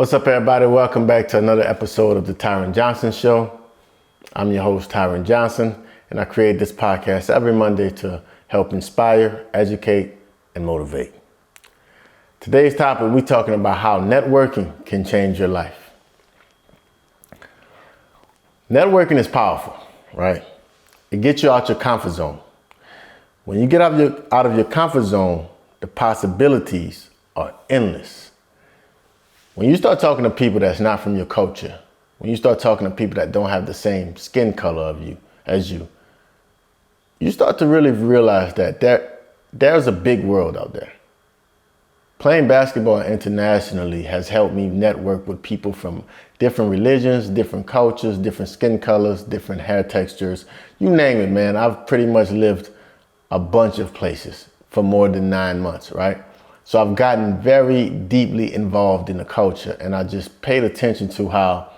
What's up, everybody? Welcome back to another episode of the Tyren Johnson Show. I'm your host, Tyren Johnson, and I create this podcast every Monday to help inspire, educate, and motivate. Today's topic, we're talking about how networking can change your life. Networking is powerful, right? It gets you out your comfort zone. When you get out of your comfort zone, the possibilities are endless. When you start talking to people that's not from your culture, when you start talking to people that don't have the same skin color as you, you start to really realize that there's a big world out there. Playing basketball internationally has helped me network with people from different religions, different cultures, different skin colors, different hair textures. You name it, man. I've pretty much lived a bunch of places for more than 9 months, right? So I've gotten very deeply involved in the culture, and I just paid attention to how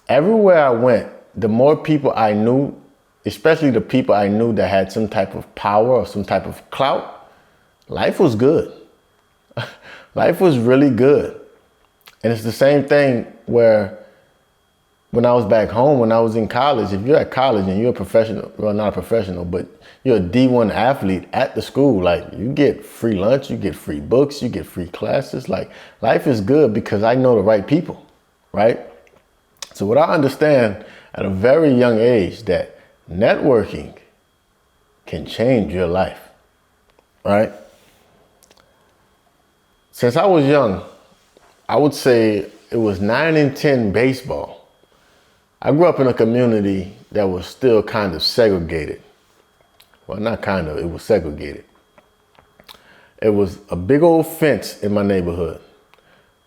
everywhere I went, the more people I knew, especially the people I knew that had some type of power or some type of clout, life was good. Life was really good. And it's the same thing where when I was back home, when I was in college, if you're at college and you're a professional, well, not a professional, but you're a D1 athlete at the school, like you get free lunch, you get free books, you get free classes. Like life is good because I know the right people, right? So what I understand at a very young age that networking can change your life, right? Since I was young, I would say it was 9 and 10 baseball. I grew up in a community that was still kind of segregated. Well, not kind of, it was segregated. It was a big old fence in my neighborhood.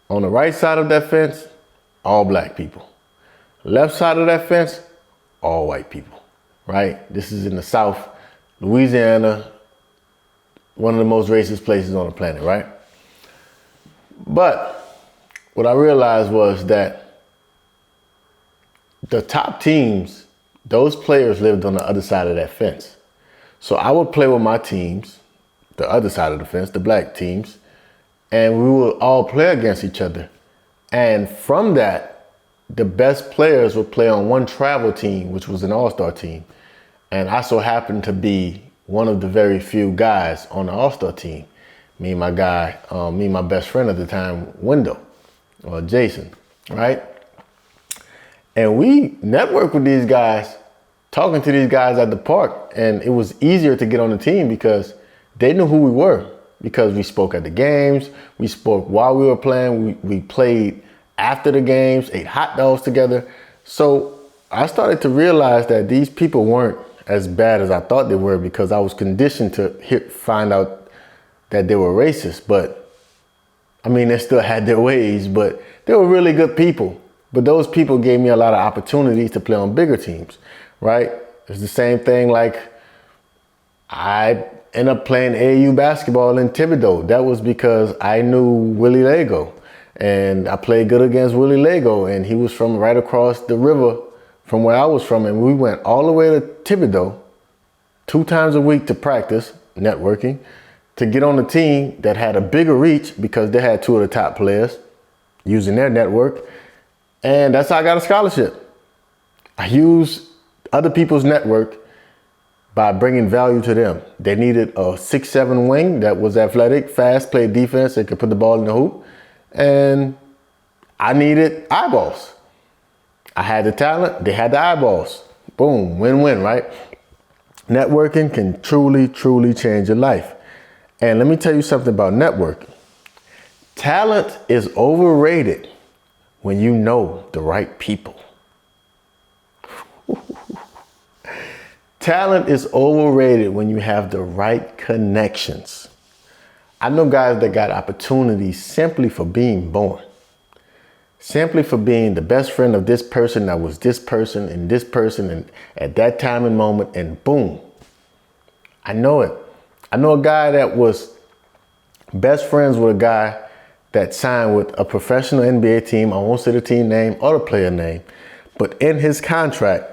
On the right side of that fence, all black people. Left side of that fence, all white people, right? This is in the South, Louisiana, one of the most racist places on the planet, right? But what I realized was that the top teams, those players lived on the other side of that fence. So I would play with my teams, the other side of the fence, the black teams, and we would all play against each other. And from that, the best players would play on one travel team, which was an all-star team. And I so happened to be one of the very few guys on the all-star team. Me and my best friend at the time, Jason, right? And we networked with these guys, talking to these guys at the park, and it was easier to get on the team because they knew who we were, because we spoke at the games, we spoke while we were playing, we played after the games, ate hot dogs together. So I started to realize that these people weren't as bad as I thought they were, because I was conditioned to find out that they were racist. But I mean, they still had their ways, but they were really good people. But those people gave me a lot of opportunities to play on bigger teams, right? It's the same thing like I ended up playing AAU basketball in Thibodeau. That was because I knew Willie Lego, and I played good against Willie Lego, and he was from right across the river from where I was from, and we went all the way to Thibodeau 2 times a week to practice networking, to get on the team that had a bigger reach because they had 2 of the top players using their network. And that's how I got a scholarship. I used other people's network by bringing value to them. They needed a 6'7" wing that was athletic, fast, played defense, and could put the ball in the hoop. And I needed eyeballs. I had the talent, they had the eyeballs. Boom, win-win, right? Networking can truly, truly change your life. And let me tell you something about networking. Talent is overrated when you know the right people. Talent is overrated when you have the right connections. I know guys that got opportunities simply for being born. Simply for being the best friend of this person that was this person and at that time and moment, and boom. I know it. I know a guy that was best friends with a guy that signed with a professional NBA team. I won't say the team name or the player name, but in his contract,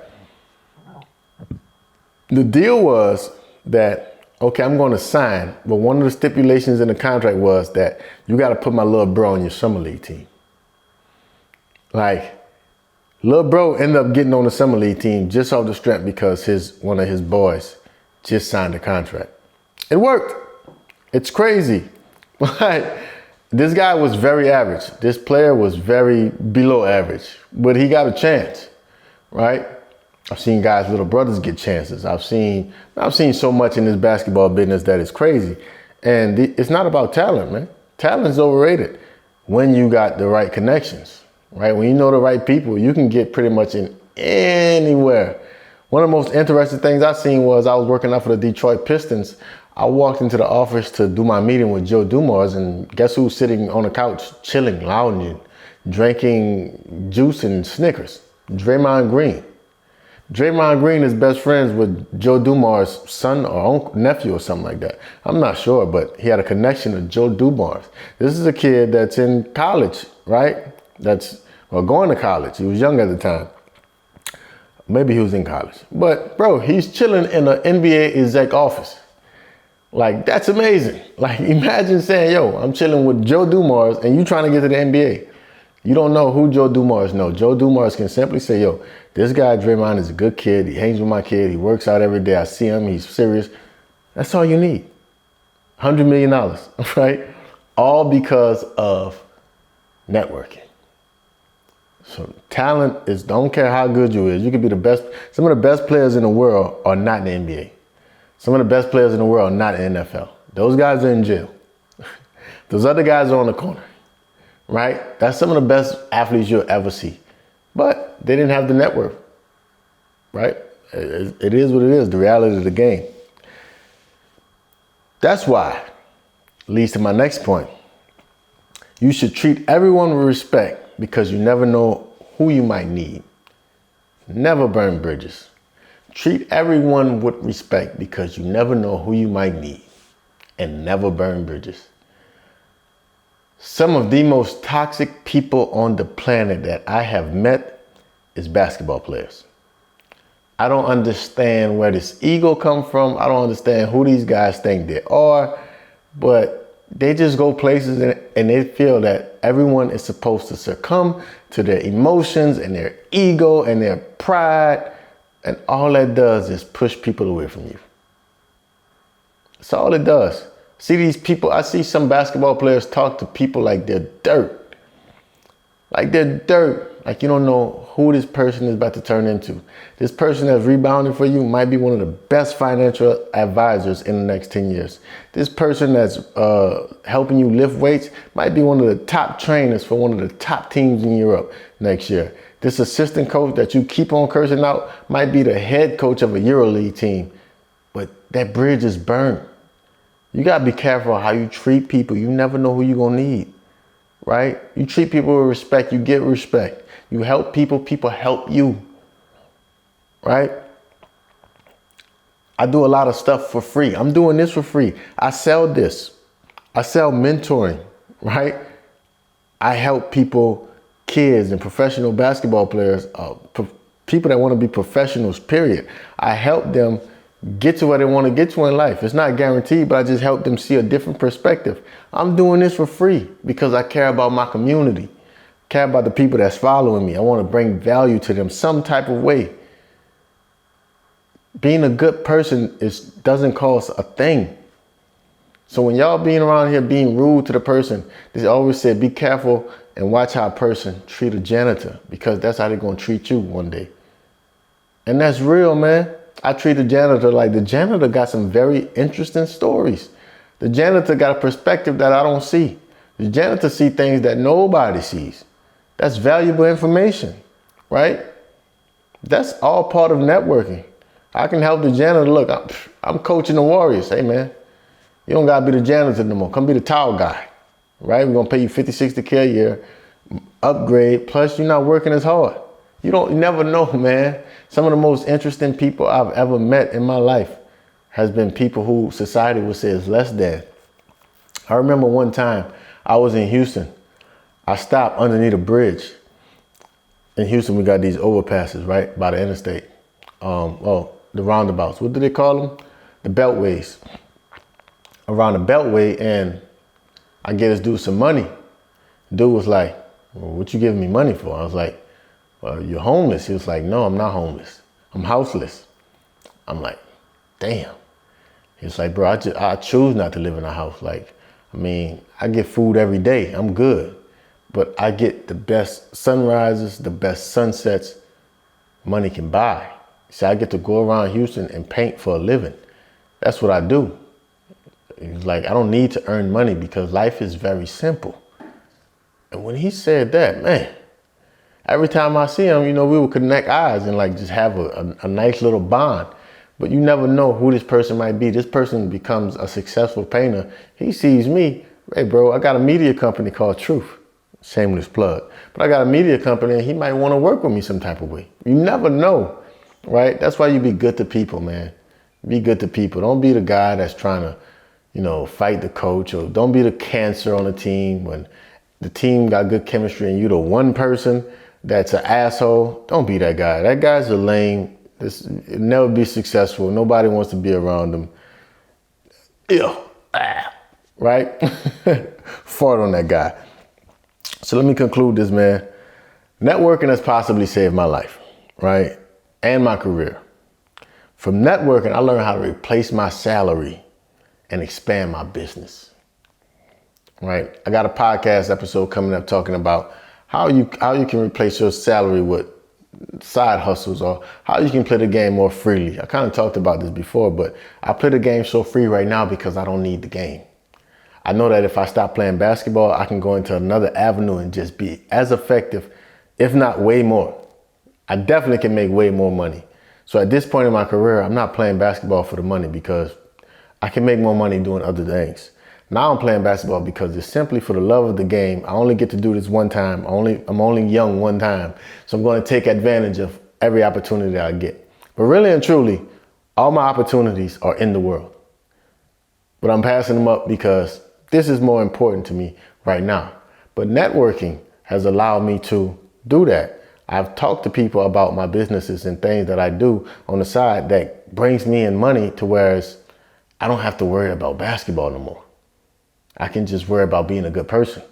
the deal was that, okay, I'm going to sign, but one of the stipulations in the contract was that you got to put my little bro on your summer league team. Like, Lil bro ended up getting on the summer league team just off the strength because one of his boys just signed a contract. It worked. It's crazy. But this guy was very average. This player was very below average, but he got a chance, right? I've seen guys' little brothers get chances. I've seen so much in this basketball business that is crazy. And it's not about talent, man. Talent's overrated when you got the right connections, right? When you know the right people, you can get pretty much in anywhere. One of the most interesting things I seen was I was working out for the Detroit Pistons. I walked into the office to do my meeting with Joe Dumars, and guess who's sitting on the couch, chilling, lounging, drinking juice and Snickers? Draymond Green. Draymond Green is best friends with Joe Dumars' son or uncle, nephew or something like that. I'm not sure, but he had a connection to Joe Dumars. This is a kid that's in college, right? Going to college. He was young at the time. Maybe he was in college. But, bro, he's chilling in an NBA exec office. Like, that's amazing. Like, imagine saying, yo, I'm chilling with Joe Dumars and you trying to get to the NBA. You don't know who Joe Dumars knows. Joe Dumars can simply say, yo, this guy Draymond is a good kid. He hangs with my kid. He works out every day. I see him. He's serious. That's all you need. $100 million, right? All because of networking. So talent is, don't care how good you is. You could be the best. Some of the best players in the world are not in the NBA. Some of the best players in the world are not in the NFL. Those guys are in jail. Those other guys are on the corner, right? That's some of the best athletes you'll ever see. But they didn't have the network, right? It is what it is, the reality of the game. That's why, leads to my next point. You should treat everyone with respect because you never know who you might need. Never burn bridges. Treat everyone with respect because you never know who you might need. And never burn bridges. Some of the most toxic people on the planet that I have met is basketball players. I don't understand where this ego comes from. I don't understand who these guys think they are, but they just go places and they feel that everyone is supposed to succumb to their emotions and their ego and their pride. And all that does is push people away from you. That's all it does. See these people, I see some basketball players talk to people like they're dirt. Like they're dirt. Like you don't know who this person is about to turn into. This person that's rebounding for you might be one of the best financial advisors in the next 10 years. This person that's helping you lift weights might be one of the top trainers for one of the top teams in Europe next year. This assistant coach that you keep on cursing out might be the head coach of a EuroLeague team. But that bridge is burned. You got to be careful how you treat people. You never know who you're going to need, right? You treat people with respect, you get respect. You help people, people help you, right? I do a lot of stuff for free. I'm doing this for free. I sell this. I sell mentoring, right? I help people, kids and professional basketball players, people that want to be professionals, period. I help them get to where they want to get to in life. It's not guaranteed, but I just help them see a different perspective. I'm doing this for free because I care about my community, care about the people that's following me. I want to bring value to them some type of way. Being a good person doesn't cost a thing. So when y'all being around here being rude to the person, they always said, be careful and watch how a person treat a janitor because that's how they're going to treat you one day. And that's real, man. I treat the janitor like the janitor got some very interesting stories. The janitor got a perspective that I don't see. The janitor see things that nobody sees. That's valuable information, right? That's all part of networking. I can help the janitor. Look, I'm coaching the Warriors. Hey, man, you don't got to be the janitor no more. Come be the towel guy, right? We're going to pay you $50, $60K a year, upgrade, plus you're not working as hard. You never know, man. Some of the most interesting people I've ever met in my life has been people who society would say is less than. I remember one time I was in Houston. I stopped underneath a bridge. In Houston, we got these overpasses, right, by the interstate. The roundabouts. What do they call them? The beltways. Around the beltway, and I get this dude some money. Dude was like, well, what you giving me money for? I was like, well, you're homeless. He was like, no, I'm not homeless. I'm houseless. I'm like, damn. He was like, bro, I choose not to live in a house. Like, I mean, I get food every day. I'm good. But I get the best sunrises, the best sunsets money can buy. See, I get to go around Houston and paint for a living. That's what I do. He's like, I don't need to earn money because life is very simple. And when he said that, man, every time I see him, we would connect eyes and like just have a nice little bond. But you never know who this person might be. This person becomes a successful painter. He sees me, hey bro, I got a media company called Truth. Shameless plug. But I got a media company and he might want to work with me some type of way. You never know, right? That's why you be good to people, man. Be good to people. Don't be the guy that's trying to, fight the coach, or don't be the cancer on the team when the team got good chemistry and you the one person that's an asshole. Don't be that guy. That guy's a lame. It'll never be successful. Nobody wants to be around him. Ew. Right? Fart on that guy. So let me conclude this, man. Networking has possibly saved my life, right? And my career. From networking, I learned how to replace my salary and expand my business, right? I got a podcast episode coming up talking about how you can replace your salary with side hustles, or how you can play the game more freely. I kind of talked about this before, but I play the game so free right now because I don't need the game. I know that if I stop playing basketball, I can go into another avenue and just be as effective, if not way more. I definitely can make way more money. So at this point in my career, I'm not playing basketball for the money because I can make more money doing other things. Now I'm playing basketball because it's simply for the love of the game. I only get to do this one time. I'm only young one time. So I'm going to take advantage of every opportunity that I get. But really and truly, all my opportunities are in the world. But I'm passing them up because this is more important to me right now. But networking has allowed me to do that. I've talked to people about my businesses and things that I do on the side that brings me in money, to whereas I don't have to worry about basketball no more. I can just worry about being a good person.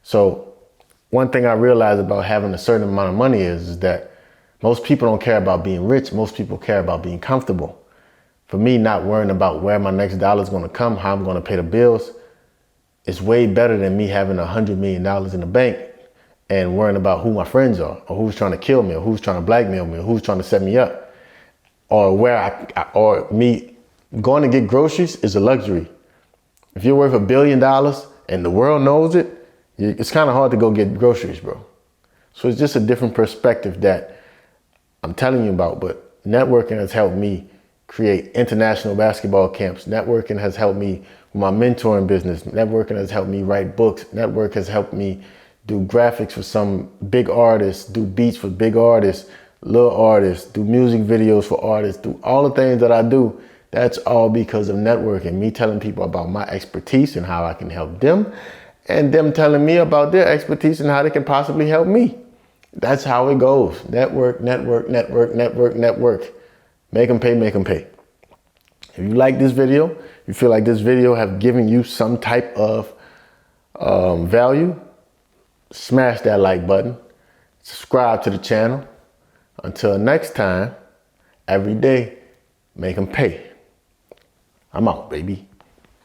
So one thing I realized about having a certain amount of money is that most people don't care about being rich. Most people care about being comfortable. For me, not worrying about where my next dollar is going to come, how I'm going to pay the bills, is way better than me having $100 million in the bank and worrying about who my friends are, or who's trying to kill me, or who's trying to blackmail me, or who's trying to set me up, or or me going to get groceries is a luxury. If you're worth $1 billion and the world knows it, it's kind of hard to go get groceries, bro. So it's just a different perspective that I'm telling you about. But networking has helped me create international basketball camps. Networking has helped me with my mentoring business. Networking has helped me write books. Network has helped me do graphics for some big artists, do beats for big artists, little artists, do music videos for artists, do all the things that I do. That's all because of networking, me telling people about my expertise and how I can help them, and them telling me about their expertise and how they can possibly help me. That's how it goes. Network, network, network, network, network. Make them pay, make them pay. If you like this video, you feel like this video have given you some type of value, smash that like button, subscribe to the channel. Until next time, every day, make them pay. I'm out, baby.